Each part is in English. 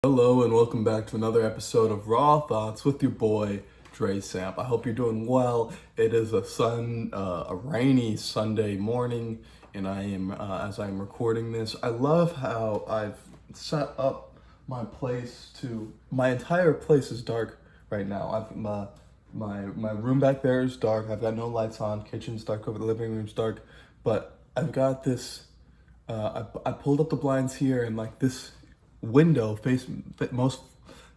Hello and welcome back to another episode of Raw Thoughts with your boy Dre Samp. I hope you're doing well. It is a rainy Sunday morning, and I am as I'm recording this. I love how I've set up my place to. My entire place is dark right now. My room back there is dark. I've got no lights on. Kitchen's dark. Over the living room's dark, but I've got this. I pulled up the blinds here, and like this window most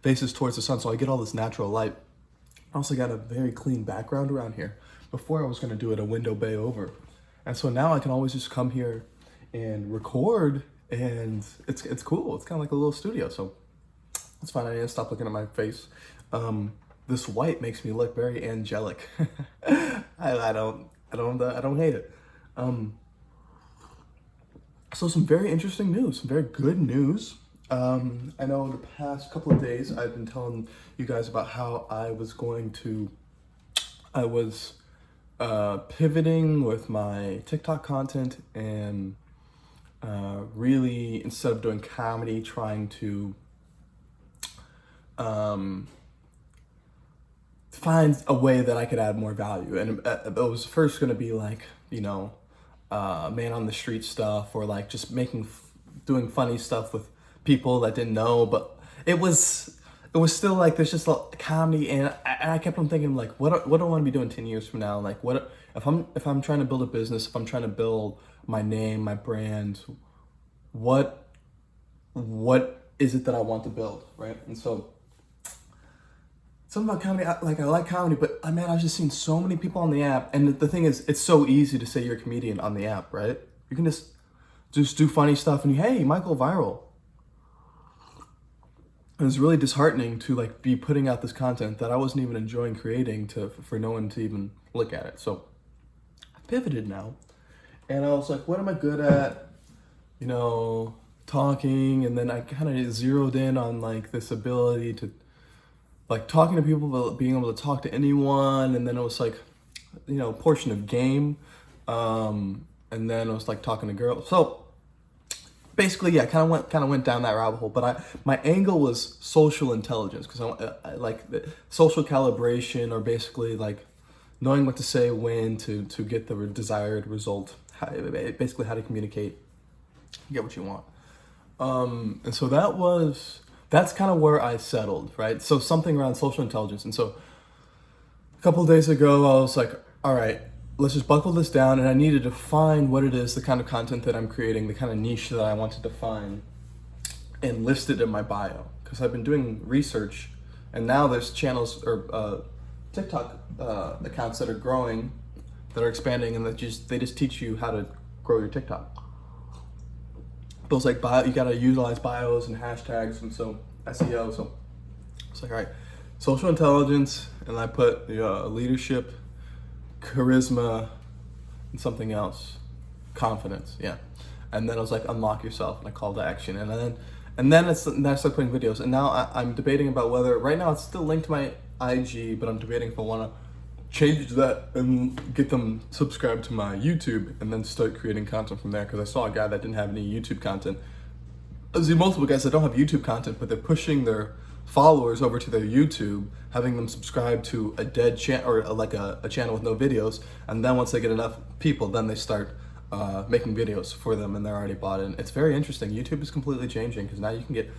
faces towards the sun, so I get all this natural light. I also got a very clean background around here. Before I was gonna do it a window bay over, and so now I can always just come here and record, and it's cool. It's kind of like a little studio, so it's fine. I need to stop looking at my face. This white makes me look very angelic. I don't hate it. So some very interesting news, some very good news. I know in the past couple of days I've been telling you guys about how I was pivoting with my TikTok content and really, instead of doing comedy, trying to find a way that I could add more value. And it was first going to be like, man on the street stuff, or like just doing funny stuff with people that didn't know, but it was still like there's just a comedy, and I kept on thinking like, what do I want to be doing 10 years from now? Like, what if I'm trying to build a business, if I'm trying to build my name, my brand, what is it that I want to build, right? And so something about comedy, I like comedy, but man, I've just seen so many people on the app, and the thing is, it's so easy to say you're a comedian on the app, right? You can just do funny stuff, and hey, you might go viral. It was really disheartening to like be putting out this content that I wasn't even enjoying creating for no one to even look at it. So I pivoted now, and I was like, what am I good at? Talking, and then I kind of zeroed in on like this ability to like talking to people, but being able to talk to anyone. And then it was like, portion of game, and then it was like talking to girls. So basically, yeah, kind of went down that rabbit hole. But my angle was social intelligence, because I like the social calibration, or basically like knowing what to say when to get the desired result. Basically, how to communicate, get what you want. And so that's kind of where I settled, right? So something around social intelligence. And so a couple of days ago, I was like, all right, let's just buckle this down, and I needed to find what it is, the kind of content that I'm creating, the kind of niche that I want to define, and list it in my bio. Because I've been doing research, and now there's channels or TikTok accounts that are growing, that are expanding, and they just teach you how to grow your TikTok. Those like you gotta utilize bios and hashtags, and so SEO. So it's like, all right, social intelligence, and I put leadership, charisma, and something else, confidence, yeah. And then I was like, unlock yourself, and I call to action, and then I started putting videos, and now I'm debating about whether, right now it's still linked to my IG, but I'm debating if I want to change that and get them subscribed to my YouTube, and then start creating content from there. Because I saw a guy that didn't have any YouTube content. I see multiple guys that don't have YouTube content, but they're pushing their followers over to their YouTube, having them subscribe to a dead channel, or like a channel with no videos, and then once they get enough people, then they start making videos for them, and they're already bought in. It's very interesting. YouTube is completely changing, because now you can get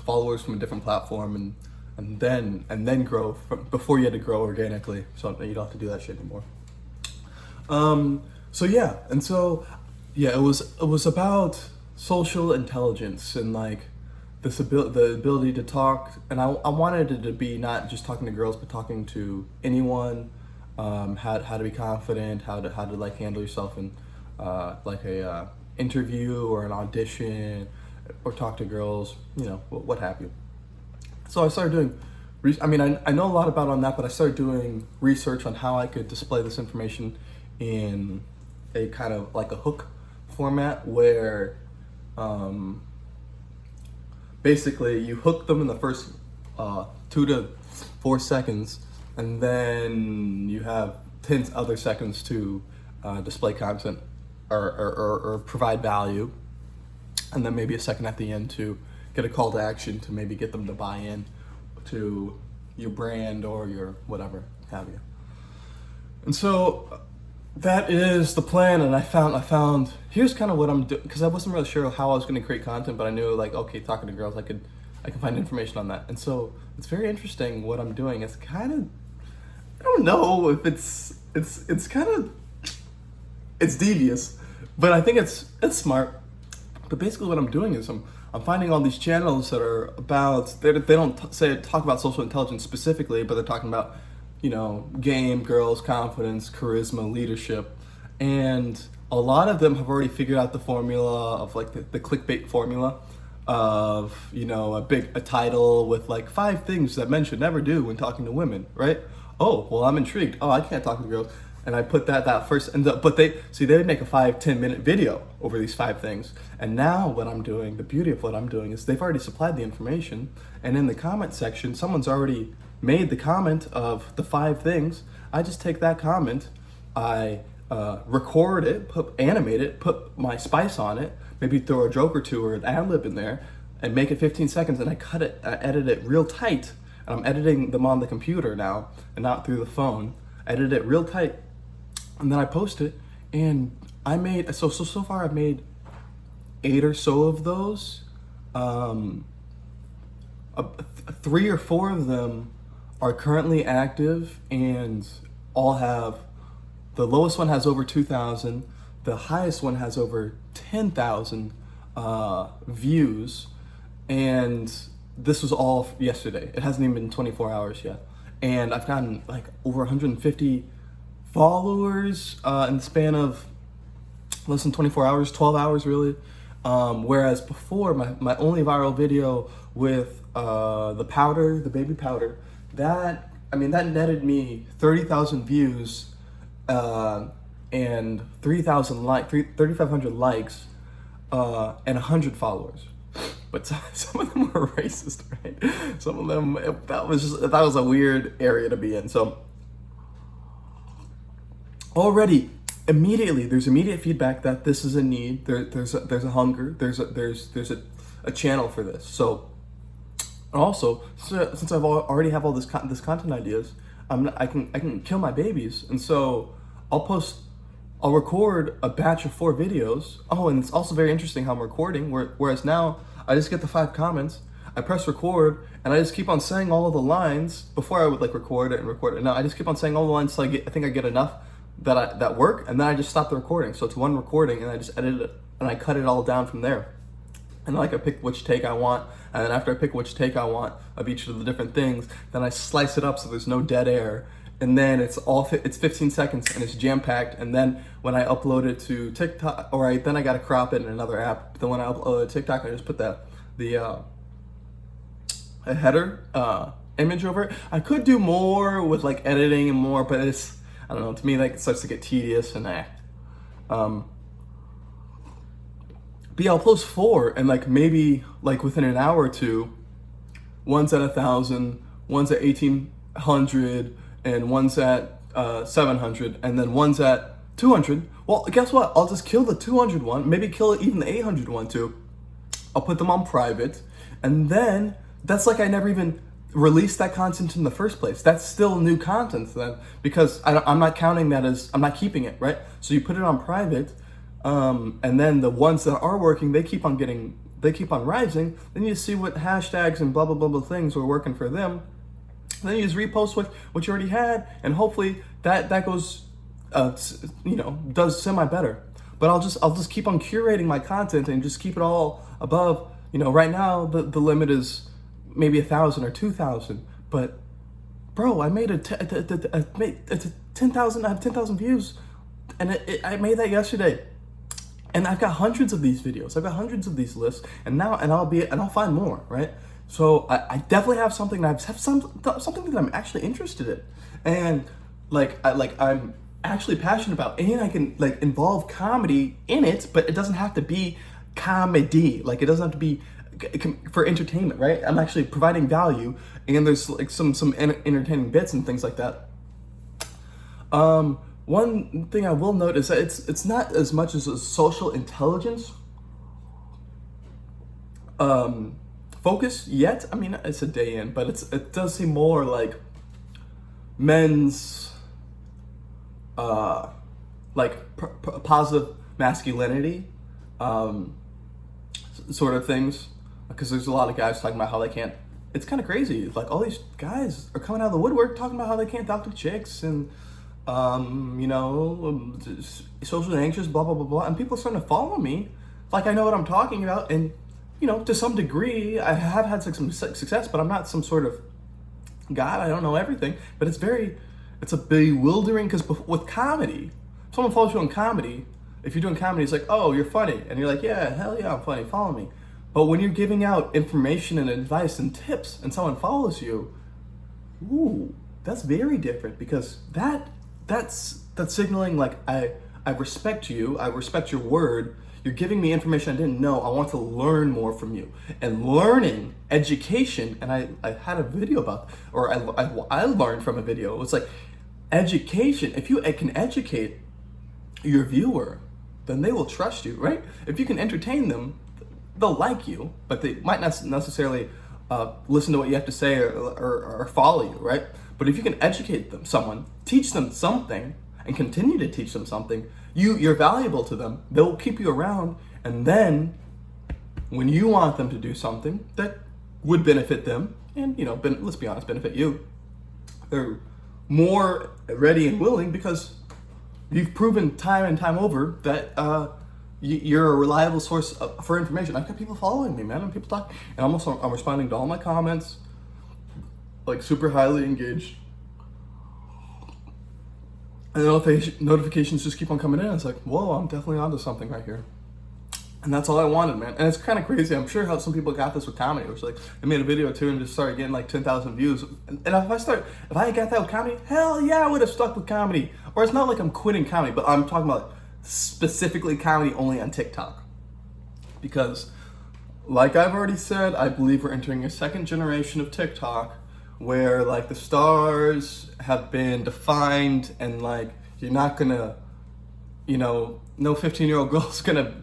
followers from a different platform, and then grow before you had to grow organically, so you don't have to do that shit anymore. It was about social intelligence, and like the ability to talk, and I wanted it to be not just talking to girls, but talking to anyone, how to be confident, how to like handle yourself in like a interview or an audition, or talk to girls, what have you. So I started doing, I know a lot about on that, but I started doing research on how I could display this information in a kind of like a hook format, where basically you hook them in the first 2 to 4 seconds, and then you have 10 other seconds to display content or provide value, and then maybe a second at the end to get a call to action to maybe get them to buy in to your brand or your whatever have you. And so that is the plan. And I found here's kind of what I'm doing, because I wasn't really sure how I was going to create content, but I knew like, okay, talking to girls, I can find information on that. And so it's very interesting what I'm doing. It's kind of, I don't know if it's kind of, it's devious, but I think it's smart. But basically what I'm doing is I'm finding all these channels that are about, they don't talk about social intelligence specifically, but they're talking about, you know, game, girls, confidence, charisma, leadership. And a lot of them have already figured out the formula of like the clickbait formula of, you know, a title with like 5 things that men should never do when talking to women, right? Oh, well, I'm intrigued. Oh, I can't talk to girls. And I put that first, but they would make a 5-10 minute video over these 5 things. And now what I'm doing, the beauty of what I'm doing is they've already supplied the information, and in the comment section, someone's already made the comment of the 5 things. I just take that comment, I record it, animate it, put my spice on it, maybe throw a joke or two or an ad-lib in there, and make it 15 seconds, and I cut it, I edit it real tight. And I'm editing them on the computer now, and not through the phone. I edit it real tight. And then I post it, and I made, so far I've made 8 or so of those. 3 or 4 of them are currently active, and all have, the lowest one has over 2,000, the highest one has over 10,000 views, and this was all yesterday. It hasn't even been 24 hours yet. And I've gotten like over 150 followers in the span of less than 24 hours, 12 hours really. Whereas before, my only viral video with the powder, the baby powder, that netted me 30,000 views and 3,500 likes and 100 followers. But some of them were racist, right? Some of them, that was a weird area to be in. So already, immediately, there's immediate feedback that this is a need. There's a hunger. There's a channel for this. So, and also, since I've already have all this content ideas, I can kill my babies. And so I'll record a batch of 4 videos. Oh, and it's also very interesting how I'm recording. Whereas now I just get the 5 comments, I press record, and I just keep on saying all of the lines. Before I would like record it. Now I just keep on saying all the lines till I think I get enough that work, and then I just stop the recording. So it's one recording, and I just edit it, and I cut it all down from there. And like I pick which take I want, and then after I pick which take I want of each of the different things, then I slice it up so there's no dead air. And then it's 15 seconds and it's jam-packed. And then when I upload it to TikTok, then I gotta crop it in another app. But then when I upload it to TikTok, I just put a header image over it. I could do more with like editing and more, but it's, I don't know, to me like it starts to get tedious and but yeah, I'll post 4 and like maybe like within an hour or two, one's at 1,000, one's at 1,800, and one's at 700, and then one's at 200. Well, guess what? I'll just kill the 200 one, maybe kill even the 800 one too. I'll put them on private, and then that's like I never even released that content in the first place. That's still new content then, because I'm not counting that as, I'm not keeping it, right? So you put it on private, and then the ones that are working, they keep on rising. Then you see what hashtags and blah, blah, blah, blah things were working for them. Then you just repost what you already had, and hopefully that goes, does semi better. But I'll just keep on curating my content and just keep it all above. Right now the limit is maybe 1,000 or 2,000. But bro, I made 10,000. I have 10,000 views, and I made that yesterday. And I've got hundreds of these videos. I've got hundreds of these lists, and I'll find more, right? So I definitely have something something that I'm actually interested in, and I'm actually passionate about, and I can like involve comedy in it, but it doesn't have to be comedy. Like it doesn't have to be for entertainment, right? I'm actually providing value, and there's like some entertaining bits and things like that. One thing I will note is that it's not as much as a social intelligence. focus yet. I mean, it's a day in, but it does seem more like men's positive masculinity sort of things, because there's a lot of guys talking about how they can't. It's kind of crazy. Like, all these guys are coming out of the woodwork talking about how they can't talk to chicks and socially anxious, blah blah blah blah, and people are starting to follow me like I know what I'm talking about. And to some degree I have had some success, but I'm not some sort of god. I don't know everything, but it's a bewildering, because with comedy, if someone follows you on comedy, if you're doing comedy, it's like, oh, you're funny, and you're like, yeah, hell yeah, I'm funny, follow me. But when you're giving out information and advice and tips and someone follows you, ooh, that's very different, because that's signaling like, I respect you, I respect your word, you're giving me information I didn't know, I want to learn more from you. And learning, education, and I had a video about, or I learned from a video, it was like, education, if you can educate your viewer, then they will trust you, right? If you can entertain them, they'll like you, but they might not necessarily listen to what you have to say or follow you, right? But if you can educate someone, teach them something, and continue to teach them something, you're valuable to them. They'll keep you around, and then when you want them to do something that would benefit them, and let's be honest, benefit you, they're more ready and willing, because you've proven time and time over that you're a reliable source for information. I've got people following me, man, and people talk, and I'm responding to all my comments, like super highly engaged. And the notifications just keep on coming in. It's like, whoa, I'm definitely onto something right here. And that's all I wanted, man. And it's kind of crazy. I'm sure how some people got this with comedy. It was like, I made a video too and just started getting like 10,000 views. And if I had got that with comedy, hell yeah, I would have stuck with comedy. Or it's not like I'm quitting comedy, but I'm talking about specifically comedy only on TikTok. Because, like I've already said, I believe we're entering a second generation of TikTok, where like the stars have been defined, and like you're not gonna, no 15-year-old girl's gonna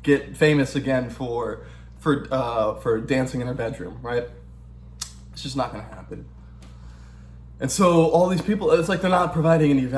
get famous again for dancing in her bedroom, right? It's just not gonna happen. And so all these people, it's like they're not providing any value.